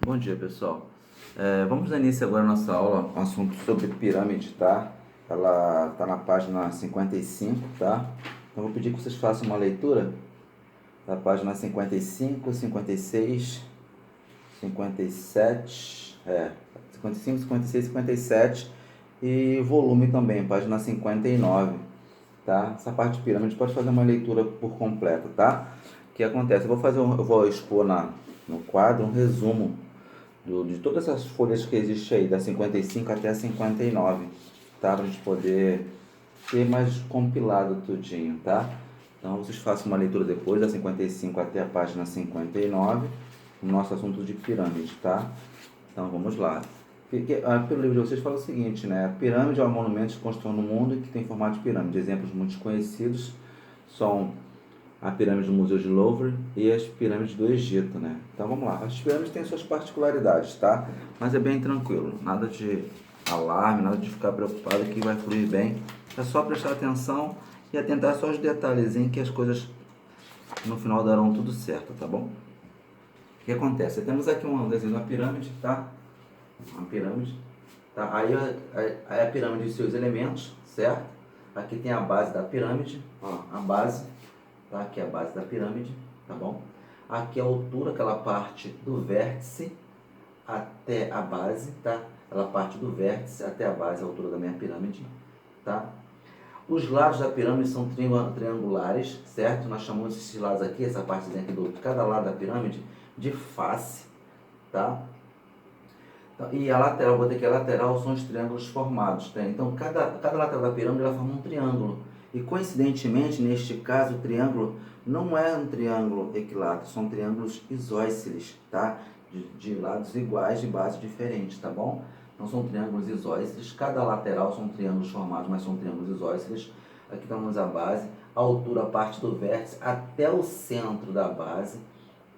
Bom dia, pessoal. Vamos dar início agora à nossa aula, um assunto sobre pirâmide, tá? Ela está na página 55, tá? Então, vou pedir que vocês façam uma leitura da página 55, 56, 57, 55, 56, 57 e volume também, página 59, tá? Essa parte de pirâmide pode fazer uma leitura por completo, tá? O que acontece? Eu vou expor no quadro um resumo de todas essas folhas que existem aí, da 55 até a 59, tá? Pra gente poder ter mais compilado tudinho, tá? Então vocês façam uma leitura depois, da 55 até a página 59, no nosso assunto de pirâmide, tá? Então vamos lá. Pelo livro de vocês fala o seguinte, né? A pirâmide é um monumento que construiu no mundo e que tem formato de pirâmide. Exemplos muito conhecidos são a pirâmide do Museu de Louvre e as pirâmides do Egito, né? Então vamos lá. As pirâmides têm suas particularidades, tá? Mas é bem tranquilo, nada de alarme, nada de ficar preocupado que vai fluir bem. É só prestar atenção e atentar só os detalhes em que as coisas no final darão tudo certo, tá bom? O que acontece? Temos aqui um desenho da pirâmide, tá? Uma pirâmide, tá? Aí a pirâmide e seus elementos, certo? Aqui tem a base da pirâmide, ó, a base, tá? Aqui é a base da pirâmide, tá bom? Aqui é a altura, aquela parte do vértice até a base, tá? Ela parte do vértice até a base, a altura da minha pirâmide, tá? Os lados da pirâmide são triangulares, certo? Nós chamamos esses lados aqui, essa partezinha aqui de cada lado da pirâmide, de face, tá? E a lateral, vou ter que a lateral são os triângulos formados, tá? Então cada lateral da pirâmide ela forma um triângulo. E coincidentemente, neste caso, o triângulo não é um triângulo equilátero, são triângulos isósceles, tá? De lados iguais, de base diferente, tá bom? Então são triângulos isósceles, cada lateral são triângulos formados, mas são triângulos isósceles. Aqui temos a base, a altura, a parte do vértice até o centro da base,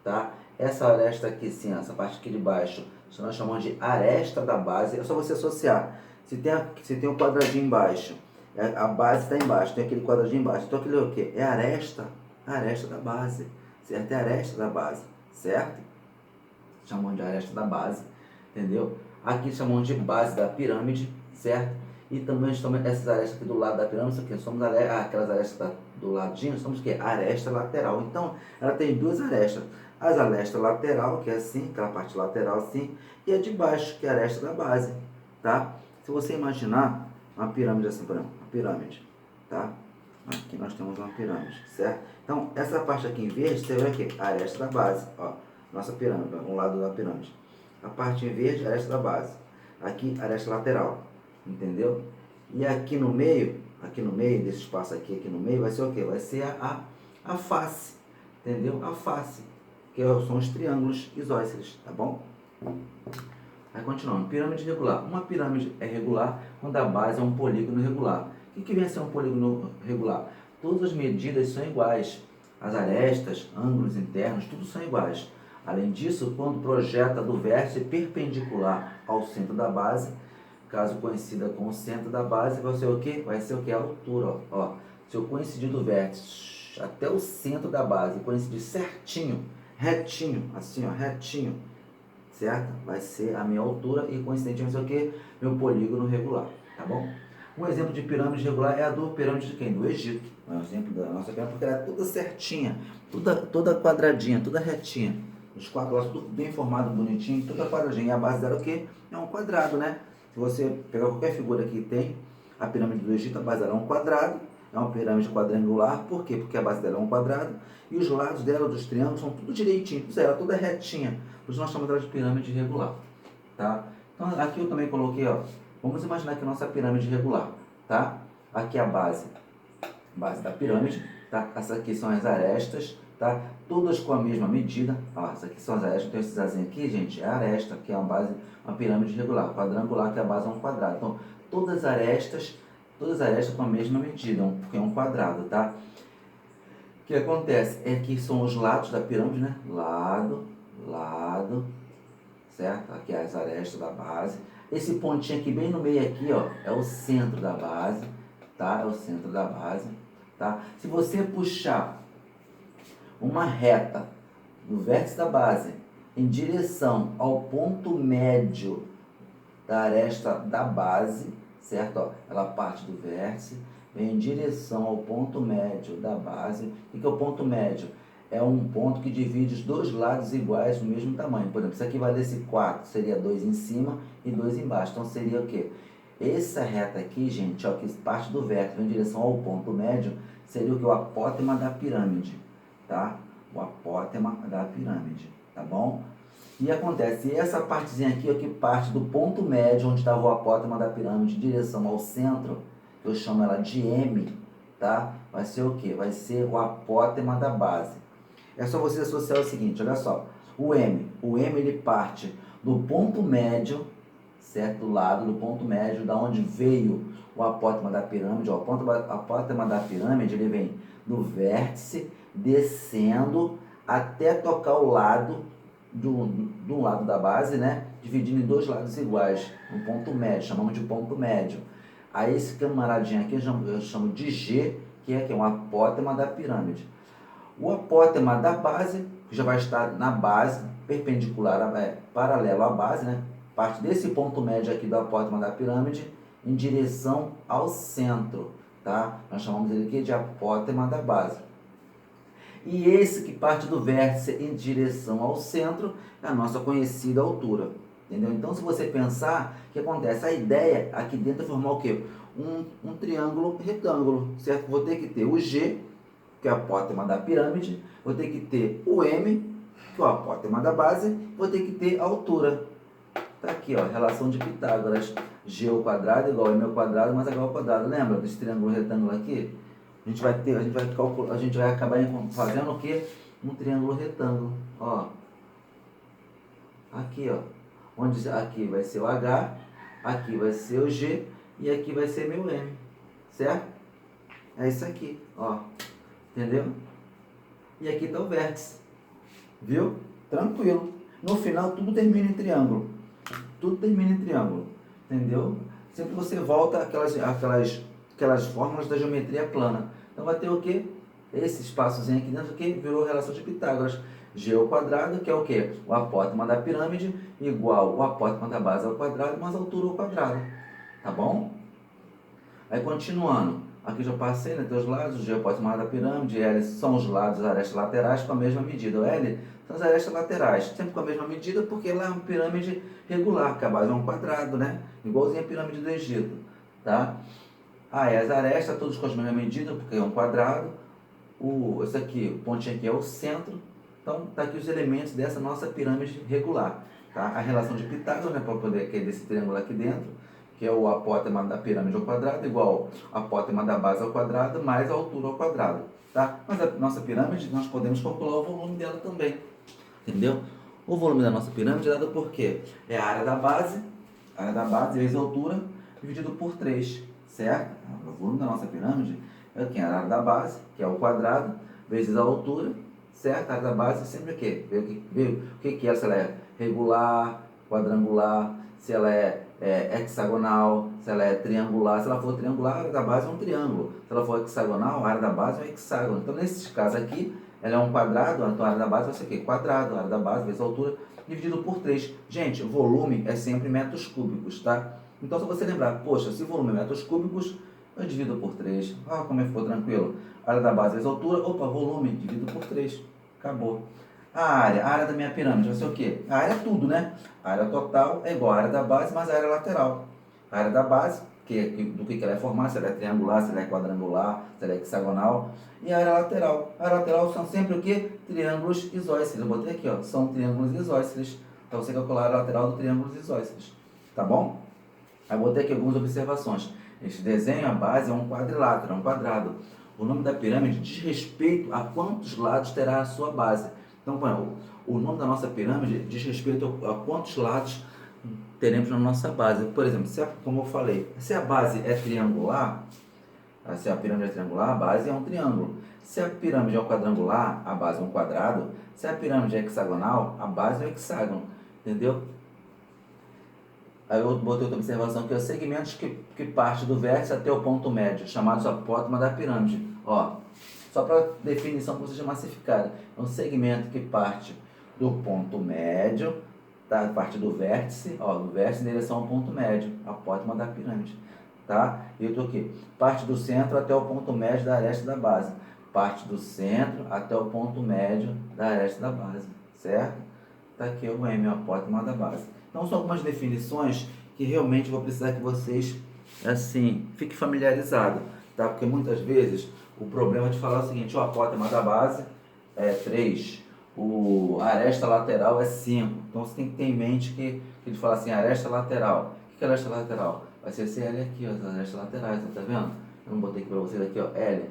tá? Essa aresta aqui, sim, essa parte aqui de baixo, nós chamamos de aresta da base. É só você associar. Se tem um quadradinho embaixo, a base está embaixo, tem aquele quadradinho embaixo. Então aquilo é o quê? É a aresta da base, certo? É a aresta da base, certo? Chamamos de aresta da base, entendeu? Aqui chamamos de base da pirâmide, certo? E também essas arestas aqui do lado da pirâmide, aqui, somos aquelas arestas do ladinho, somos o quê? Aresta lateral. Então, ela tem duas arestas. As arestas lateral, que é assim, aquela parte lateral assim, e a de baixo, que é a aresta da base, tá? Se você imaginar uma pirâmide assim, por exemplo, uma pirâmide, tá? Aqui nós temos uma pirâmide, certo? Então, essa parte aqui em verde, você vê aqui, a aresta da base, ó, nossa pirâmide, um lado da pirâmide. A parte em verde, a aresta da base. Aqui, a aresta lateral, entendeu? E aqui no meio, desse espaço aqui no meio, vai ser o quê? Vai ser a face, entendeu? A face, que são os triângulos isósceles, tá bom? Aí continuando, pirâmide regular. Uma pirâmide é regular quando a base é um polígono regular. O que vem a ser um polígono regular? Todas as medidas são iguais. As arestas, ângulos internos, tudo são iguais. Além disso, quando projeta do vértice perpendicular ao centro da base, caso coincida com o centro da base, vai ser o quê? Vai ser o quê? A altura, ó. Se eu coincidir do vértice até o centro da base, coincidir certinho, retinho, assim, ó, retinho, certo? Vai ser a minha altura e coincidentemente vai ser o quê? Meu polígono regular, tá bom? Um exemplo de pirâmide regular é a do pirâmide de quem? Do Egito. É um exemplo da nossa pirâmide, porque ela é toda certinha, toda quadradinha, toda retinha. Os quatro lados tudo bem formado, bonitinho, toda quadradinha. E a base dela é o quê? É um quadrado, né? Se você pegar qualquer figura que tem, a pirâmide do Egito, a base dela é um quadrado, é uma pirâmide quadrangular. Por quê? Porque a base dela é um quadrado e os lados dela, dos triângulos, são tudo direitinho, ela toda retinha. Por isso nós chamamos ela de pirâmide regular, tá? Então aqui eu também coloquei, ó, vamos imaginar que a nossa pirâmide regular, tá? Aqui é a base da pirâmide, tá? Essas aqui são as arestas, tá? Todas com a mesma medida. Ó, essas aqui são as arestas, então esse azinho aqui, gente, é a aresta, que é uma pirâmide regular, quadrangular, que a base é um quadrado. Então, todas as arestas com a mesma medida, porque é um quadrado, tá? O que acontece é que são os lados da pirâmide, né? Lado, certo? Aqui é as arestas da base. Esse pontinho aqui, bem no meio aqui, ó, é o centro da base, tá? É o centro da base, tá? Se você puxar uma reta do vértice da base em direção ao ponto médio da aresta da base, certo? Ó, ela parte do vértice, vem em direção ao ponto médio da base. O que é o ponto médio? É um ponto que divide os dois lados iguais no mesmo tamanho. Por exemplo, se aqui valesse 4, seria 2 em cima e 2 embaixo. Então seria o quê? Essa reta aqui, gente, ó, que parte do vértice vem em direção ao ponto médio, seria o que? O apótema da pirâmide, tá? O apótema da pirâmide, tá bom? E acontece, essa partezinha aqui, ó, que parte do ponto médio, onde estava o apótema da pirâmide, em direção ao centro, que eu chamo ela de M, tá? Vai ser o quê? Vai ser o apótema da base. É só você associar o seguinte, olha só, o M ele parte do ponto médio, certo? Do lado do ponto médio, da onde veio o apótema da pirâmide. Ó, o apótema da pirâmide, ele vem do vértice, descendo, até tocar o lado do lado da base, né? Dividindo em dois lados iguais, um ponto médio, chamamos de ponto médio. Aí esse camaradinho aqui eu chamo de G, que é um apótema da pirâmide. O apótema da base, que já vai estar na base, perpendicular, paralelo à base, né? Parte desse ponto médio aqui do apótema da pirâmide em direção ao centro, tá? Nós chamamos ele aqui de apótema da base. E esse que parte do vértice em direção ao centro é a nossa conhecida altura. Entendeu? Então, se você pensar, o que acontece? A ideia aqui dentro é formar o quê? Um triângulo retângulo, certo? Vou ter que ter o G, que é o apótema da pirâmide, vou ter que ter o M, que é o apótema da base, vou ter que ter a altura. Tá aqui, ó, relação de Pitágoras. G ao quadrado igual a M ao quadrado mais H ao quadrado. Lembra desse triângulo retângulo aqui? A gente vai acabar fazendo o quê? Um triângulo retângulo, ó. Aqui, ó. Onde aqui vai ser o H, aqui vai ser o G e aqui vai ser meu M, certo? É isso aqui, ó. Entendeu? E aqui está o vértice, viu? Tranquilo. No final tudo termina em triângulo. Tudo termina em triângulo, entendeu? Sempre você volta aquelas fórmulas da geometria plana. Então vai ter o quê? Esse espaçozinho aqui dentro que virou relação de Pitágoras. G ao quadrado, que é o quê? O apótema da pirâmide igual o apótema da base ao quadrado mais a altura ao quadrado. Tá bom? Aí continuando. Aqui já passei, né? Tem os lados, o G é o apótema da pirâmide, L são os lados, as arestas laterais com a mesma medida. O L são as arestas laterais, sempre com a mesma medida, porque lá é uma pirâmide regular, que a base é um quadrado, né? Igualzinho a pirâmide do Egito, tá? E as arestas todas com a mesma medida, porque é um quadrado. Esse aqui, o pontinho aqui é o centro. Então, tá aqui os elementos dessa nossa pirâmide regular, tá? A relação de Pitágoras, né? Para poder querer desse triângulo aqui dentro, que é o apótema da pirâmide ao quadrado, igual ao apótema da base ao quadrado, mais a altura ao quadrado, tá? Mas a nossa pirâmide, nós podemos calcular o volume dela também, entendeu? O volume da nossa pirâmide é dado por quê? É a área da base vezes a altura, dividido por 3, certo? O volume da nossa pirâmide é aqui, a área da base, que é o quadrado, vezes a altura, certo? A área da base é sempre o quê? Ver o que é, se ela é regular, quadrangular, se ela é hexagonal, se ela é triangular. Se ela for triangular, a área da base é um triângulo. Se ela for hexagonal, a área da base é um hexágono. Então, nesse caso aqui, ela é um quadrado, então a área da base vai ser o quê? Quadrado, a área da base vezes a altura, dividido por 3. Gente, o volume é sempre metros cúbicos, tá? Então, se você lembrar, poxa, se o volume é metros cúbicos, eu divido por 3. Como é que ficou tranquilo? A área da base vezes a altura, volume, divido por 3. Acabou. A área da minha pirâmide vai ser o quê? A área é tudo, né? A área total é igual à área da base mais a área lateral. A área da base, do que ela é formada, se ela é triangular, se ela é quadrangular, se ela é hexagonal. E a área lateral. A área lateral são sempre o quê? Triângulos isósceles. Eu botei aqui, ó, são triângulos isósceles. Para você calcular a área lateral do triângulos isósceles. Tá bom? Aí eu botei aqui algumas observações. Este desenho, a base é um quadrilátero, é um quadrado. O nome da pirâmide diz respeito a quantos lados terá a sua base. Então, o nome da nossa pirâmide diz respeito a quantos lados teremos na nossa base. Por exemplo, como eu falei, se a base é triangular, se a pirâmide é triangular, a base é um triângulo. Se a pirâmide é um quadrangular, a base é um quadrado. Se a pirâmide é hexagonal, a base é um hexágono. Entendeu? Aí eu botei outra observação que é os segmentos que parte do vértice até o ponto médio, chamados apótema da pirâmide. Ó, só para definição para você massificada, é um segmento que parte do ponto médio, tá? A partir do vértice, ó, do vértice em direção ao ponto médio, apótema da pirâmide, tá? E eu tô aqui, parte do centro até o ponto médio da aresta da base, parte do centro até o ponto médio da aresta da base, certo? Tá aqui o M, o apótema da base. Então são algumas definições que realmente vou precisar que vocês, assim, fiquem familiarizados, tá? Porque muitas vezes o problema é de falar o seguinte, o apótema da base é 3, a aresta lateral é 5. Então você tem que ter em mente que ele fala assim, aresta lateral. O que é aresta lateral? Vai ser esse L aqui, ó, as arestas laterais, tá vendo? Eu não botei aqui para vocês aqui, ó, L,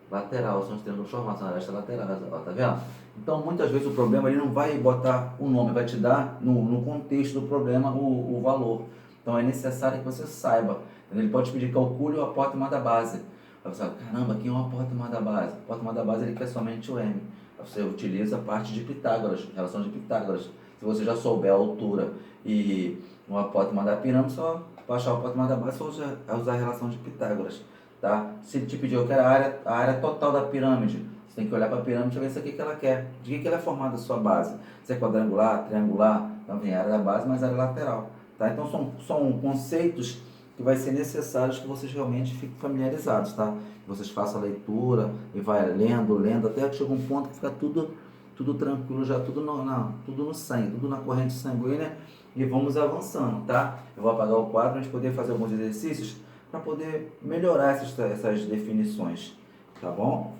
lateral, são os triângulos formados, são arestas laterais, ó, tá vendo? Então muitas vezes o problema ele não vai botar o nome, vai te dar no contexto do problema o valor. Então é necessário que você saiba. Ele pode te pedir calcule o apótema da base. Aí você fala, caramba, aqui é um apótema da base. O apótema da base ele quer somente o M. Aí você utiliza a parte de Pitágoras, relação de Pitágoras. Se você já souber a altura e o apótema da pirâmide, só para achar o apótema da base, só usar a relação de Pitágoras. Tá? Se ele te pedir, eu quero a área total da pirâmide, você tem que olhar para a pirâmide e ver se é o que ela quer. De que ela é formada a sua base. Se é quadrangular, triangular, então vem a área da base, mas a área lateral. Tá? Então são conceitos que vai ser necessários que vocês realmente fiquem familiarizados, tá? Que vocês façam a leitura e vai lendo, até que chega um ponto que fica tudo tranquilo, já tudo no sangue, tudo na corrente sanguínea e vamos avançando, tá? Eu vou apagar o quadro para a gente poder fazer alguns exercícios para poder melhorar essas definições, tá bom?